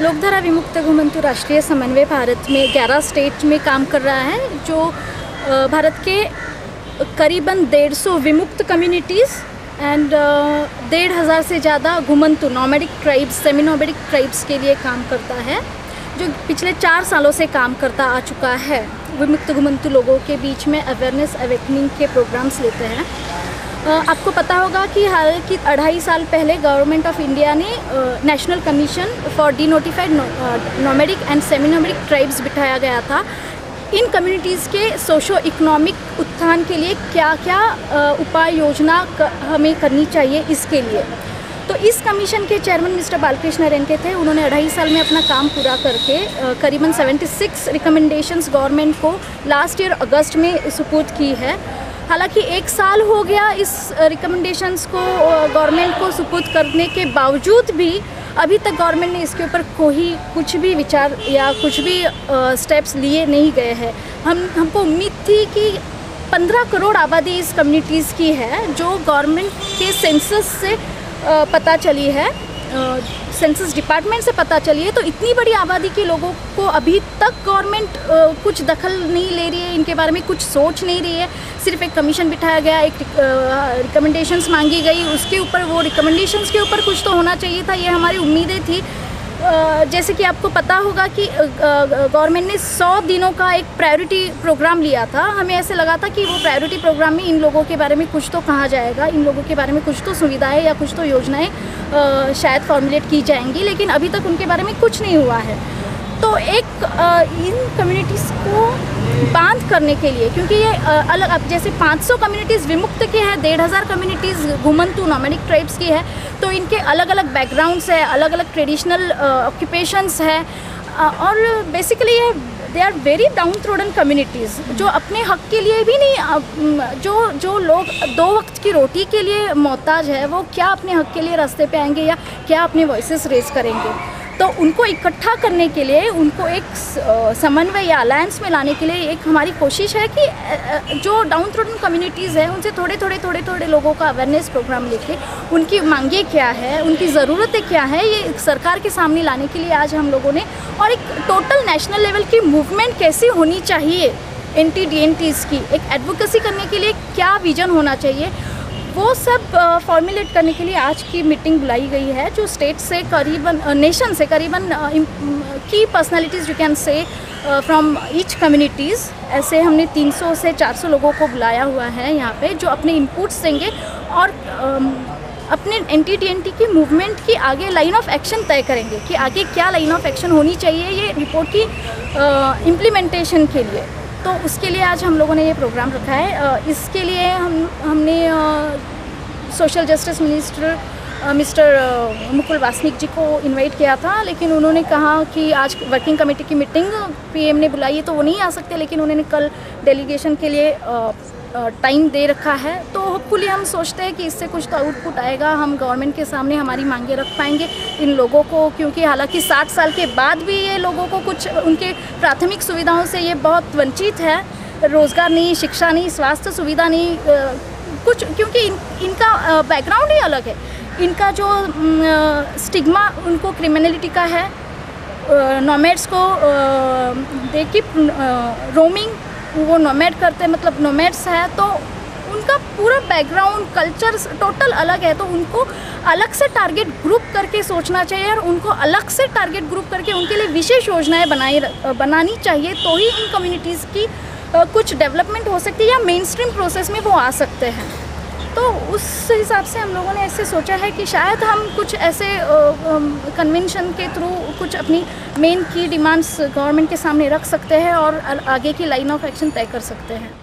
लोकधारा विमुक्त घुमंतु राष्ट्रीय समन्वय भारत में 11 स्टेट में काम कर रहा है, जो भारत के करीबन 150 विमुक्त कम्युनिटीज़ एंड 1,500 से ज़्यादा घुमंतु nomadic tribes, semi nomadic tribes के लिए काम करता है, जो पिछले 4 सालों से काम करता आ चुका है। विमुक्त घुमंतु लोगों के बीच में अवेयरनेस अवेकनिंग के प्रोग्राम्स लेते हैं। आपको पता होगा कि हालांकि 2.5 साल पहले गवर्नमेंट ऑफ इंडिया ने national commission for denotified nomadic and semi nomadic tribes बिठाया गया था। इन कम्युनिटीज़ के सोशो इकोनॉमिक उत्थान के लिए क्या क्या उपाय योजना हमें करनी चाहिए, इसके लिए तो इस कमीशन के चेयरमैन मिस्टर बालकृष्ण रेंके थे। उन्होंने 2.5 साल में अपना काम पूरा करके करीबन 76 रिकमेंडेशंस गवर्नमेंट को लास्ट ईयर अगस्त में सुपुर्द की है। हालांकि 1 साल हो गया इस रिकमेंडेशंस को गवर्नमेंट को सुपुर्द करने के बावजूद भी अभी तक गवर्नमेंट ने इसके ऊपर कुछ भी विचार या कुछ भी स्टेप्स लिए नहीं गए हैं। हमको उम्मीद थी कि 15 करोड़ आबादी इस कम्युनिटीज़ की है, जो गवर्नमेंट के सेंसस से पता चली है, सेंसस डिपार्टमेंट से पता चली है। तो इतनी बड़ी आबादी के लोगों को अभी तक गवर्नमेंट कुछ दखल नहीं ले रही है, इनके बारे में कुछ सोच नहीं रही है। सिर्फ एक कमीशन बिठाया गया, एक रिकमेंडेशंस मांगी गई, उसके ऊपर वो रिकमेंडेशंस के ऊपर कुछ तो होना चाहिए था, ये हमारी उम्मीदें थी। जैसे कि आपको पता होगा कि गवर्नमेंट ने 100 दिनों का एक प्रायोरिटी प्रोग्राम लिया था। हमें ऐसे लगा था कि वो प्रायोरिटी प्रोग्राम में इन लोगों के बारे में कुछ तो कहा जाएगा, इन लोगों के बारे में कुछ तो सुविधाएं या कुछ तो योजनाएं शायद फॉर्मुलेट की जाएंगी, लेकिन अभी तक उनके बारे में कुछ नहीं हुआ है। तो एक इन कम्युनिटीज़ को बांध करने के लिए, क्योंकि ये अलग, अब जैसे 500 कम्युनिटीज़ विमुक्त की है, 1,500 कम्युनिटीज़ घुमंतु नॉमेडिक ट्राइब्स की है, तो इनके अलग अलग बैकग्राउंड्स है, अलग अलग ट्रेडिशनल ऑक्यूपेशंस है, और बेसिकली ये they are very downtrodden communities, जो अपने हक के लिए भी नहीं, जो लोग 2 वक्त की रोटी के लिए मोहताज है, वो क्या अपने हक के लिए रास्ते पे आएंगे या क्या अपने वॉइसेस रेज करेंगे। तो उनको इकट्ठा करने के लिए, उनको एक समन्वय या अलायंस में लाने के लिए एक हमारी कोशिश है कि जो डाउन थ्रोडन कम्युनिटीज़ हैं उनसे थोड़े लोगों का अवेयरनेस प्रोग्राम लेके उनकी मांगे क्या है, उनकी ज़रूरतें क्या है, ये सरकार के सामने लाने के लिए आज हम लोगों ने, और एक टोटल नेशनल लेवल की मूवमेंट कैसी होनी चाहिए NT-DNTs की, एक एडवोकेसी करने के लिए क्या विजन होना चाहिए, वो सब फॉर्मुलेट करने के लिए आज की मीटिंग बुलाई गई है। जो स्टेट से करीबन, नेशन से करीबन की personalities you can say from each communities, ऐसे हमने 300 से 400 लोगों को बुलाया हुआ है यहाँ पे, जो अपने इनपुट्स देंगे और अपने NT-DNT की मूवमेंट की आगे लाइन ऑफ एक्शन तय करेंगे कि आगे क्या लाइन ऑफ एक्शन होनी चाहिए ये रिपोर्ट की इम्प्लीमेंटेशन के लिए। तो उसके लिए आज हम लोगों ने ये प्रोग्राम रखा है। इसके लिए हमने social justice minister mister Mukul Wasnik ji को इनवाइट किया था, लेकिन उन्होंने कहा कि आज वर्किंग कमेटी की मीटिंग PM ने बुलाई है तो वो नहीं आ सकते, लेकिन उन्होंने कल डेलीगेशन के लिए टाइम दे रखा है। तो होपफुली हम सोचते हैं कि इससे कुछ तो आउटपुट आएगा, हम गवर्नमेंट के सामने हमारी मांगे रख पाएंगे इन लोगों को, क्योंकि हालांकि 60 साल के बाद भी ये लोगों को कुछ उनके प्राथमिक सुविधाओं से ये बहुत वंचित है, रोज़गार नहीं, शिक्षा नहीं, स्वास्थ्य सुविधा नहीं, कुछ, क्योंकि इनका बैकग्राउंड ही अलग है। इनका जो स्टिग्मा उनको क्रिमिनलिटी का है, नोमैड्स को देख के रोमिंग, वो नोमैड करते हैं, मतलब नोमैड्स है, तो उनका पूरा बैकग्राउंड कल्चर टोटल अलग है। तो उनको अलग से टारगेट ग्रुप करके सोचना चाहिए और उनको अलग से टारगेट ग्रुप करके उनके लिए विशेष योजनाएं बनानी चाहिए, तो ही इन कम्युनिटीज़ की कुछ डेवलपमेंट हो सकती है या मेन स्ट्रीम प्रोसेस में वो आ सकते हैं। तो उस हिसाब से हम लोगों ने ऐसे सोचा है कि शायद हम कुछ ऐसे कन्वेंशन के थ्रू कुछ अपनी मेन की डिमांड्स गवर्नमेंट के सामने रख सकते हैं और आगे की लाइन ऑफ एक्शन तय कर सकते हैं।